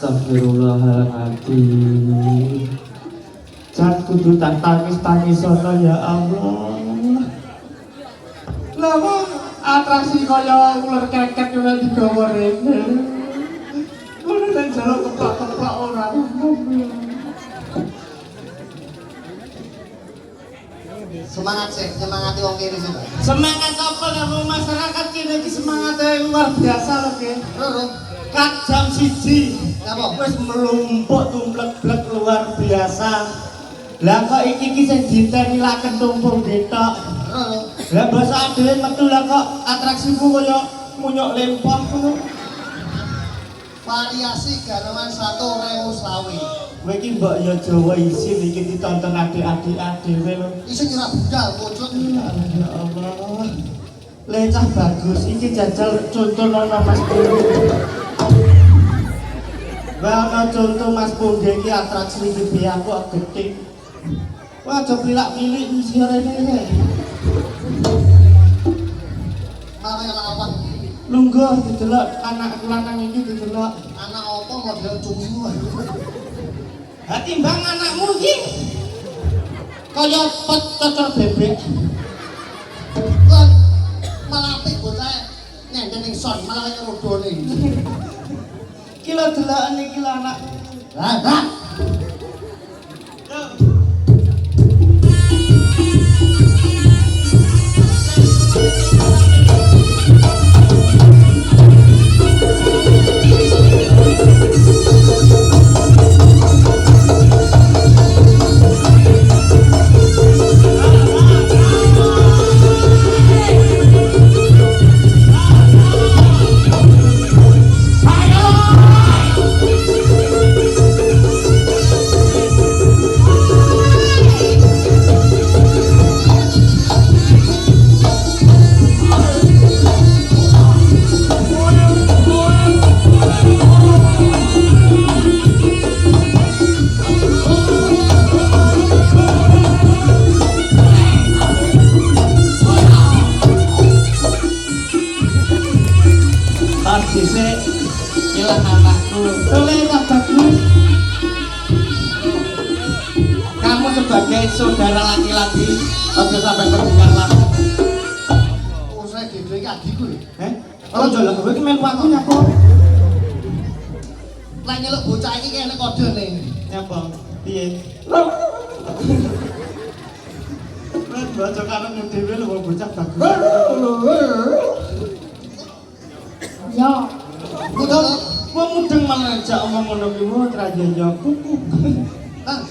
Astagfirullahaladzim. Jan kudu tak tangis ya Allah. Lah kok atraksi kaya ular keket kaya digawa rene. Ngono nang jalo keplak-keplak ora. Semangat sih, semangati wong kiri sih. Semangat apa kamu masyarakat kini iki semangatnya luar biasa lho ke. Kat jam 1. Napa? Wis melumpuk tumplek-plek luar biasa. Lah kok iki sing ditenilaken tumpung detok. Lah basa dhewe metu lah kok atraksimu kaya munyuk lempah ngono. Variasi garaman 1.000 Kowe iki mbok ya Jawa isin iki ditonton adik-adik dhewe lho. iso nyerah budal pojok. Ya Allah. Lecah bagus iki jajal contoh nono Mas Pungge. Wah contoh Mas Pungge iki atraksi iki piye aku gede. Wah aja pilak-pilik mesti rene. Malah lawan. Lungguh didelok anak lanang iki didelok. Anak apa model cumi. Ha timbang anakmu iki kaya pot cocor bebek. Kan malah apik bocah nyender ning son malah kaya rodone. Ki lho deloken iki lho anak. Lah. Saudara laki-laki aja sampai bertingkah. Oh, saya gede iki adikku lho. Oh, jolak kowe iki melu aku nyapa? Lah nyeluk bocah iki kene kodene. Nyapa? Piye? Wes bocah kanemu dhewe lho bocah bagus. Ya. Udah. Wong mudeng malah ajak omong ngono ki wae trajaya kuku. Lah.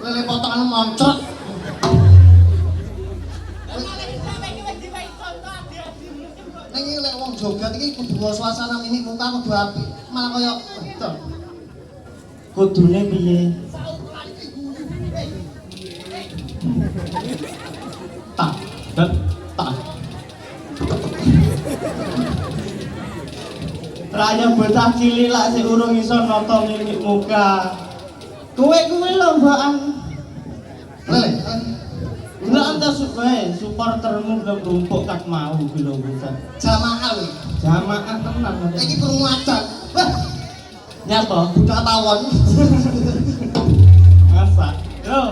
Lele potongan moncrot. Ning iki lek wong joget iki kudu suasana mini muka kudu apik. Malah kaya wedok. Kudune piye? Tak. Raya bocah cilik lak sik urung iso nata mimik muka. Kowe lho mbakan. Lele. Lha anta supportermu belum rumpuk kat mau ki lho bocah. Jamaah lho. Jamaah tenan. Iki krungu adan. Wah, nyapa? budak tawon. Masa. Yo.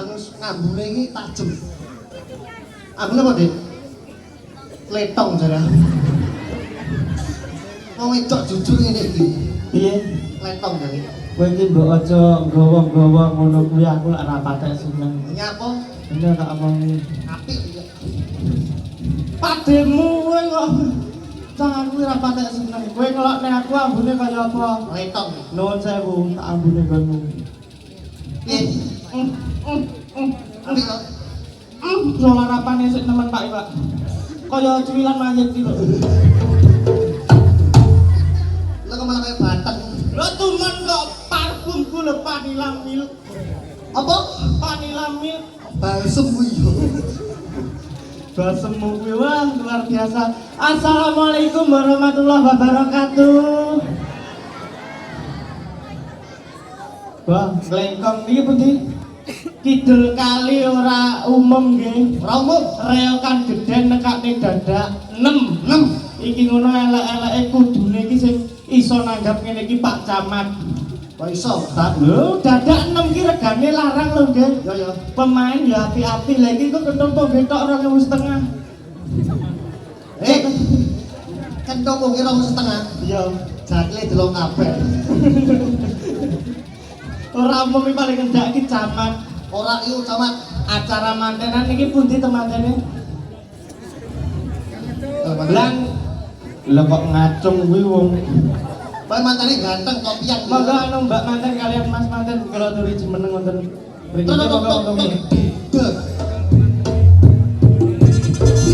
manus ngambune iki tajem. Ambune apa, Dik? Letong jare. Wong wedok jujur ngene iki. Piye? Letong jare. Kowe iki mbok aja nggawa-nggawa ngono kuwi aku lak ra patek seneng. Nyapa? Bener tak omongi. Apik iki. Pademu kowe kok tangan kuwi ra patek seneng. Kowe ngelokne aku ambune kaya apa? Letong. Nuwun sewu, tak ambune nggonmu. Piye? Apik kok. Solarapane sik nemen Pak Iwak. Kaya cuwilan mayit iki lho. Lah kok malah kaya batang. Lho tumen kok parfumku lho Vanilla Milk. Apa? Vanilla Milk. Balsem kuwi yo. Balsemmu kuwi wah luar biasa. Assalamualaikum warahmatullahi wabarakatuh. Wah, lengkong iki pundi? Kidul kali ora umum nggih. Ora umum. Reokan gedhen nekake dadak 6. Iki ngono elek-eleke kudune iki sing iso nanggap ngene iki Pak Camat. Kok iso? Tak lho, dadak 6 ki regane larang lho, nggih. Ya. Pemain ya api-api lha iki kok ketompo getok 2.500. Kan toko kira 2,5. Iya, Jakle delok kabeh. ora umum iki paling endak iki Camat. Ora iku camat. Acara mantenan iki pundi temantene? Lang lho kok ngacung kuwi wong. Bae mantane ganteng kopian. Monggo anu Mbak manten kalian Mas manten kula aturi jeneng wonten mriki monggo. Iki wis kok.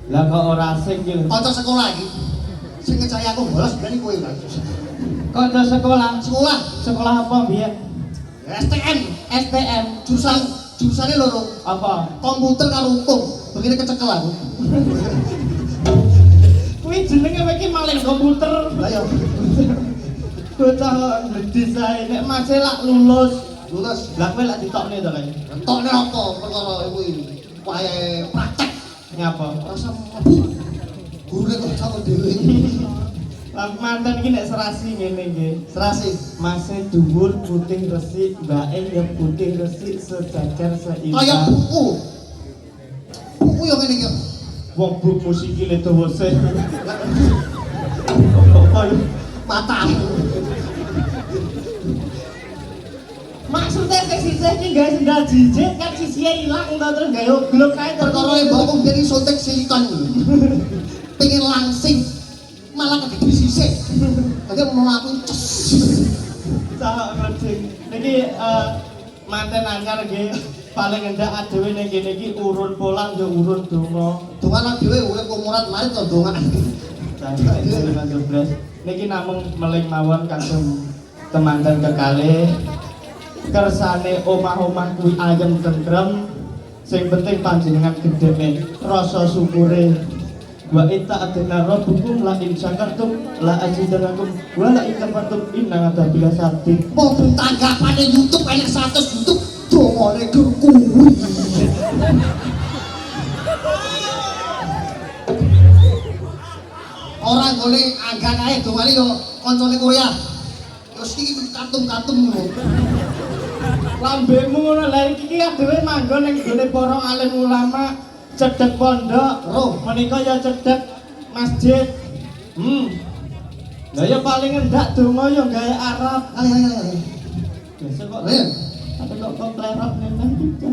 Lah kok ora asing ki. Kanca sekolah iki. Sing ngejaya aku bolos ben kowe lho. Kanca sekolah. Sekolah. Sekolah apa biyen? STM. Jursane loro. Apa? Komputer karo hukum. Begini kecekel aku. Kuwi jenenge iki maling komputer. Lah ya. Bocah desain nek Mas lak lulus. Lulus. Lah kowe lak ditokne to kae. Tokne apa perkara kuwi. Wae praktek Nyapa? rasa gurih kok cakep dhewe. Lah manten iki nek serasi ngene nggih. Serasi. Mase dhuwur putih resik, mbake ya putih resik sejajar seimbang. Kaya buku. Buku yo ngene iki. Wong buk musik iki le dawa sih. Mata. Maksudnya sisih iki gawe sendal jijik kan sisihe ilang to terus gawe glok kae Perkara mbokku jadi suntik silikon. Pengen langsing malah kegede sisik. Dadi mau aku cah ngecing. Niki manten anyar nggih paling endak adewe ning kene iki urun polang yo urun donga. dongan dhewe urip umuran mari to dongan. Niki namung meling mawon kagem temanten kekalih. Kersane omah-omah kuwi ayem tentrem. Sing penting panjenengan gedene rasa syukure. Wa ita adna rabbukum la in syakartum la azidannakum wa la in kafartum inna adzabil sadid. Wong tanggapane YouTube enek 100 YouTube dongane kuwi. Orang golek angga kae dongane yo kancane Korea. Terus iki katung-katung ngono. Lambemu ngono lha iki dhewe manggon ning gone para alim ulama cedhek pondok. Roh, Menika ya cedhek masjid. Lah ya paling endak donga ya gawe Arab. ayo. Biasa kok. Ayo. Tapi kok klerok nemen iki.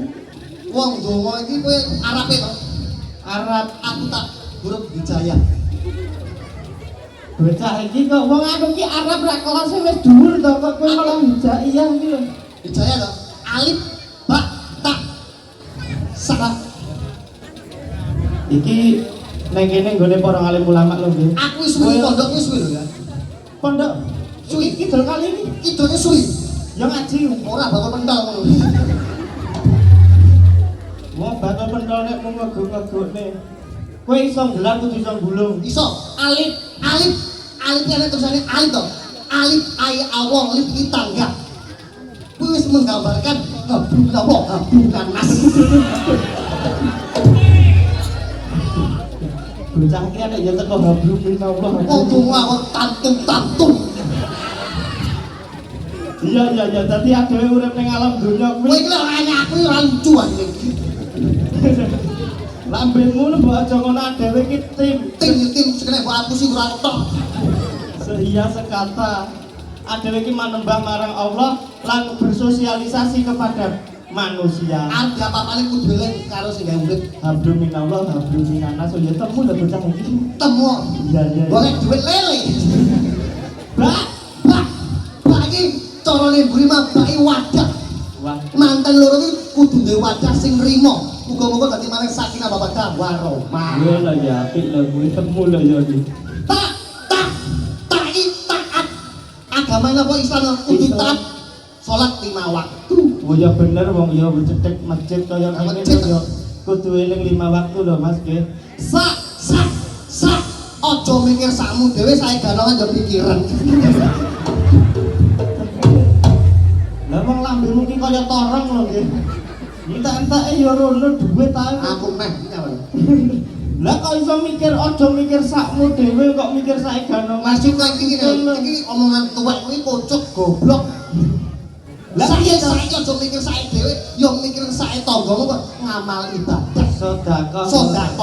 Wong donga iki kowe Arabe to? Arab Aku tak huruf Hijayah. bocah iki kok wong aku ki Arab ra kelasé wis dhuwur to kok kowe malah hijaiyah iki lho. Hijayah to? Alif ba ta sa. Iki neng kene nggone para alim ulama lho nggih. Aku wis suwi pondok wis suwi lho ya. Pondok suwi kidul kali ini Kidulnya suwi. ya ngaji. Ora bakal pentol ngono. Wong bakal pentol nek mung ngego-ngegone. Kowe iso gelar kudu iso gulung. Iso alif ana tulisannya alif to. Alif ai awong lif iki tangga. Kuwi wis menggambarkan gabungan mas. Bocah iki nek ya teko hablum minallah. Oh ngawur tantung. Iya dadi adewe urip ning alam donya Kowe kuwi. iki lho aku ora lucu anjing. Lambemu mbok aja ngono adewe iki Tim sekene mbok aku sing ora tok. sehia sekata adewe iki manembah marang Allah lan bersosialisasi kepada manusia. Arep apa-apane kudu eling karo sing gawe urip. Hablum minallah hablum minanas ya temu lho bocah iki. Temu. Iya. Golek duit lele. Bak Bak iki carane mburi mah baki wadah. wah Manten loro iki kudu duwe wadah sing nrimo. Muga-muga dadi maring sakinah babadah warahmah. gue lah ya apik lho kuwi temu lho ya iki. Tak iki taat. Agamane apa Islam kudu taat. Salat 5 waktu. Oh ya bener wong ya cedhek masjid kaya ngene Masjid. ya kudu eling 5 waktu lho Mas nggih. Sak. Aja mikir sakmu dhewe sae galongan yo pikiran. Lah wong lambemu ki kaya torong lho nggih. Entek-enteke ya rono dhuwit ae. Aku meh nyawon. Lah kok iso mikir aja mikir sakmu dhewe kok mikir sae gano Masuk iki omongan tuwek kuwi kocok goblok. Lah piye sae aja mikir sae dhewe, yo mikir sae tanggamu kok ngamal ibadah. sedekah.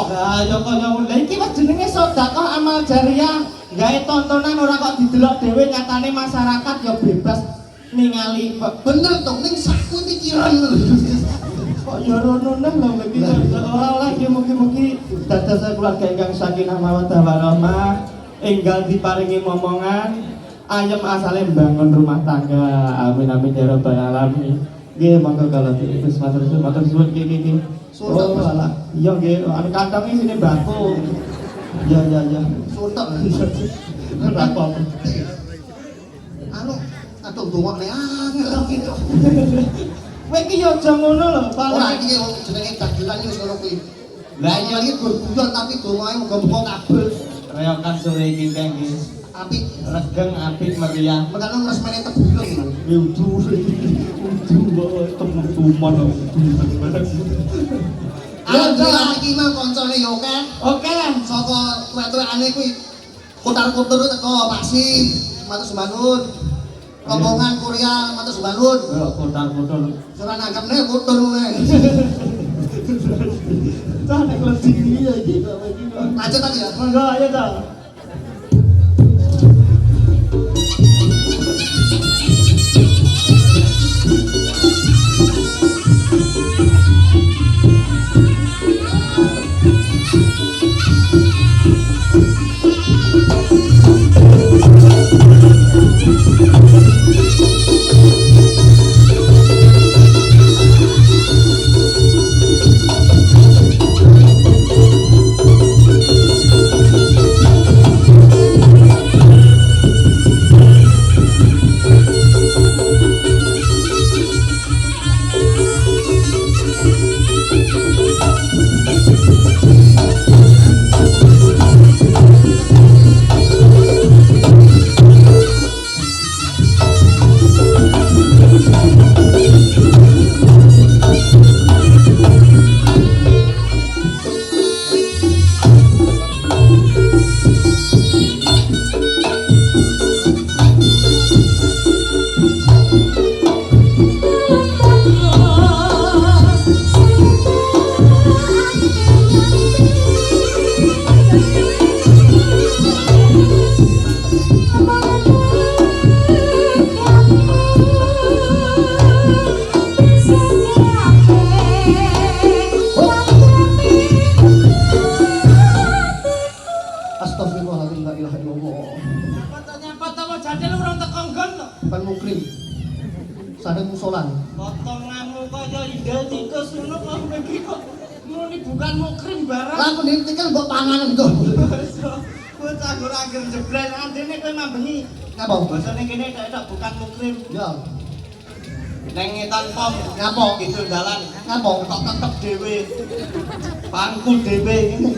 Lah ya kaya lha iki wis jenenge sedekah amal jariah. Gawe tontonan ora kok didelok dhewe nyatane masyarakat ya bebas ningali Bener dong ning sakku pikiran. kok ya rono neh lho iki ora iki mugi-mugi dados keluarga ingkang sakinah mawaddah warahmah enggal diparingi momongan ayem asale mbangun rumah tangga. Amin amin ya rabbal alamin. Nggih monggo kalau terus matur suwun iki. Oh alah. Iya nggih anu kantonge sini batu. Ya. Suntuk. Ora apa-apa. Anu aduh dongokne angel gitu. Kowe iki ya aja ngono lho, Ora paling iki jenenge dagelan iki wis ngono kuwi. Lah Lah iki berbulan tapi dongae muga-muga kabul. reyokan sore iki kan nggih. Apik. Regeng apik meriah. Menawa resmene tebulung lho. Udu temen-temen. Alhamdulillah iki mah koncone yo kan. Oke. Saka tuwek-tuwekane kuwi kotar-kotor teko Paksi, matur sembangun. Rombongan Korea, matur sembangun. Yo kotar-kotar. Ora nanggapne kotor wae. Cah nek lebih ya iki kok iki. Lanjut tadi ya. Monggo ayo ta. muni bukan mukrim barang. Lah pendidik kan mbok panganan kok. Bocah ora anggere jebret andene kowe mambengi. Ngapa? Basane kene tok bukan mukrim. Ya. Neng ngetan pom Ngapa? kidul dalan. Ngapa? Kok tetep dhewe. Pangku dhewe ngene.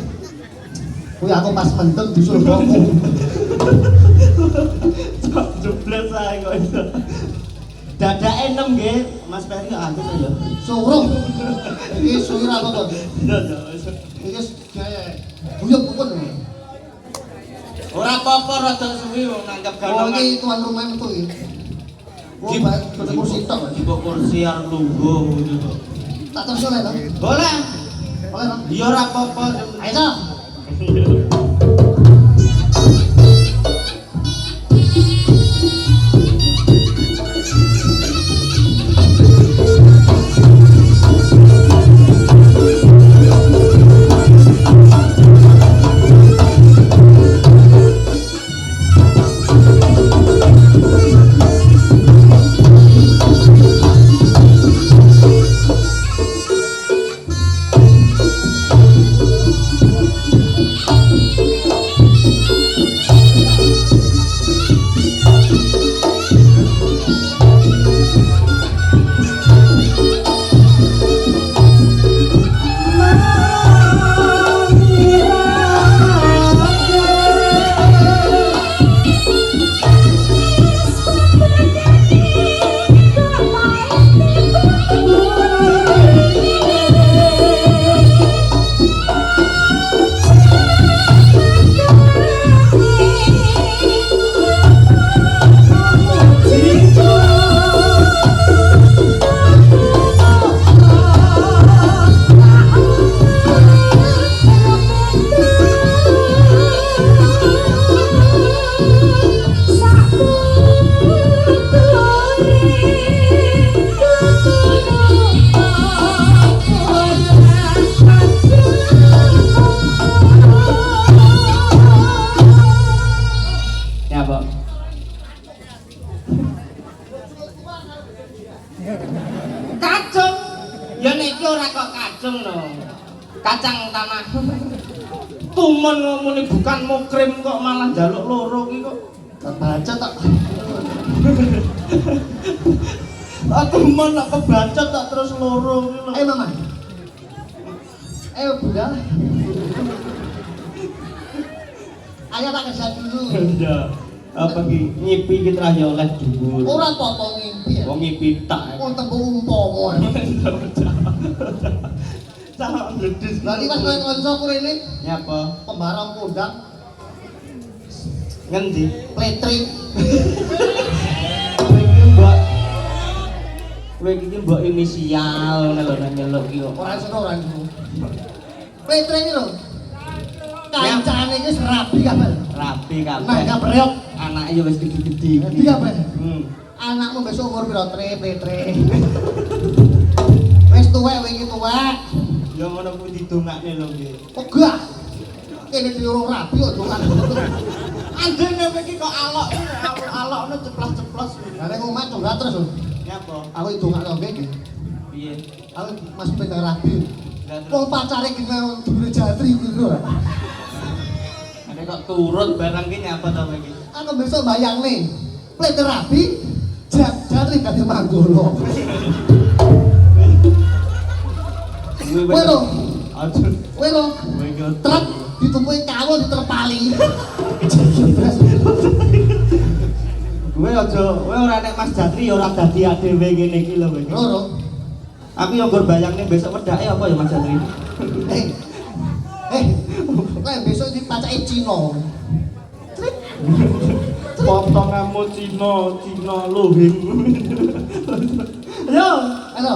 Kuwi aku pas mendem disuruh boku. Cok jebret sae kok iso. Dadake enem nggih, Mas Ferry kok antuk ya. Suruh. Iki suwir apa kok? Ya ya. Iki kaya buyuk pun. Ora apa-apa rada suwi wong nanggap Oh ganongan. iki tuan rumah metu iki. Oh, bae kursi tok. Mbok kursi arep lungguh gitu. Tak terus oleh to? Boleh. Oleh to? Ya ora apa-apa. Ayo to. Ya, Pak. Kacung. Ya nek iki ora kok kacung lho. Kacang tanah. Tumen ngomongin bukan mukrim kok malah njaluk loro iki kok. Tak baca tak. Aku men nak kebacot tak terus loro iki lho. Ayo mama. Ayo bunda. Ayo tak kerja dulu. Ya. Apa ki nyipi ki terakhir oleh dhuwur. Ora apa-apa ngimpi ya. Wong nyipi tak. Wong tempo umpama. Cah gledis. Berarti pas kowe kanca kurene Nyapa? pembarang kondang Ngendi? letri. Kowe iki mbok inisial ngono lho nang nyeluk ki kok. Ora iso ora iso. Letri iki lho. Kancane iki wis rabi kabeh. Rapi Nah, kabeh. gak breok. Anake ya wis gede-gede. Rabi kabeh. Hmm. Anakmu besok umur piro? Tre. Wis tuwek kowe iki tuwek. Ya ngono kuwi didongakne lho nggih. Ogah. Kene diurung rabi kok dongan. Andene kowe iki kok alokne ceplos-ceplos. Lah nek omah dongan terus lho. Nyapa? Aku ndongakno kowe iki. Piye? Aku Mas Pendang rabi. Lah terus Wong pacare kena dhuwure jatri kuwi lho. ane kok turut barang ki nyapa to kowe iki? Aku besok bayangne. Plete rabi. Jatri dadi manggolo. Kowe lho, Aduh. kowe lho. Kowe iki Truk ditumpuki kawul diterpali. Kowe ora nek Mas Jatri ya ora dadi adewe ngene iki lho kowe iki. Loro. Aku yo nggur bayangne besok wedake apa ya Mas Jatri? Kowe besok dipacaki Cina. Potonganmu Cina lohing. Yo, Ayo.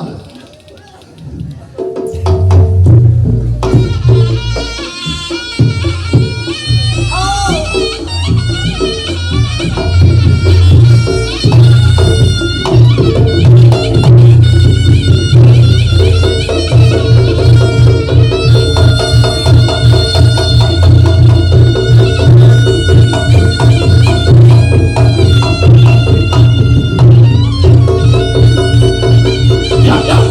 ya.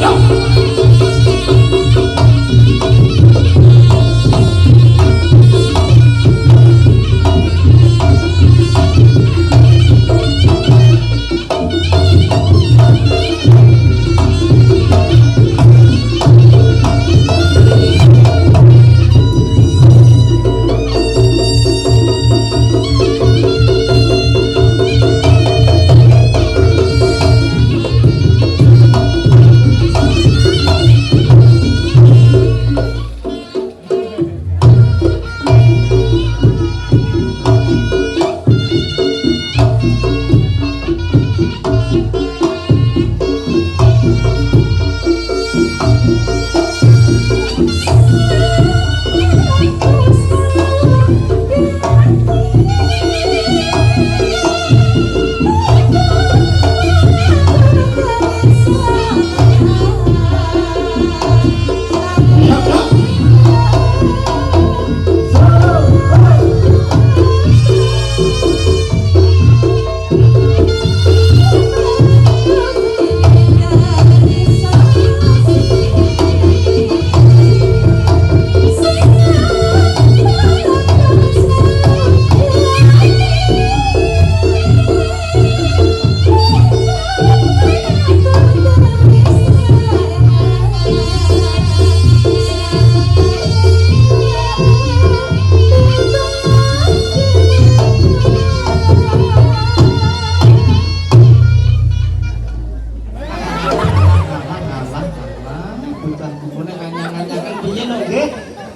piye no nggih?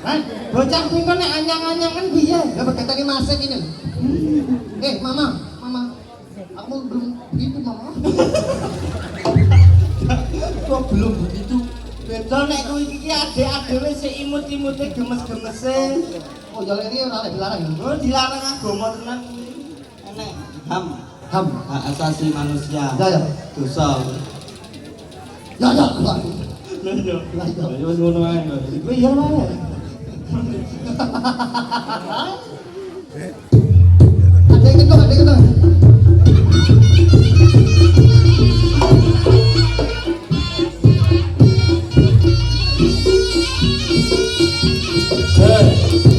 Hah? Bocah kuwi kok nek anyang-anyangan piye? Ya berkaitan masak ini. Mama. Aku belum begitu, Mama. Kok belum begitu? Beda nek kuwi iki adek dhewe sik imut-imute gemes-gemese. Oh, jalan ini ora dilarang ya. Oh, dilarang agama tenan kuwi. Enek HAM, Ham. hak asasi manusia. Ya. Dosa. Ya. Lho yo. Lah iya. Ya wis ngono ae. Kuwi ya wae. Ada yang kedua. Hey.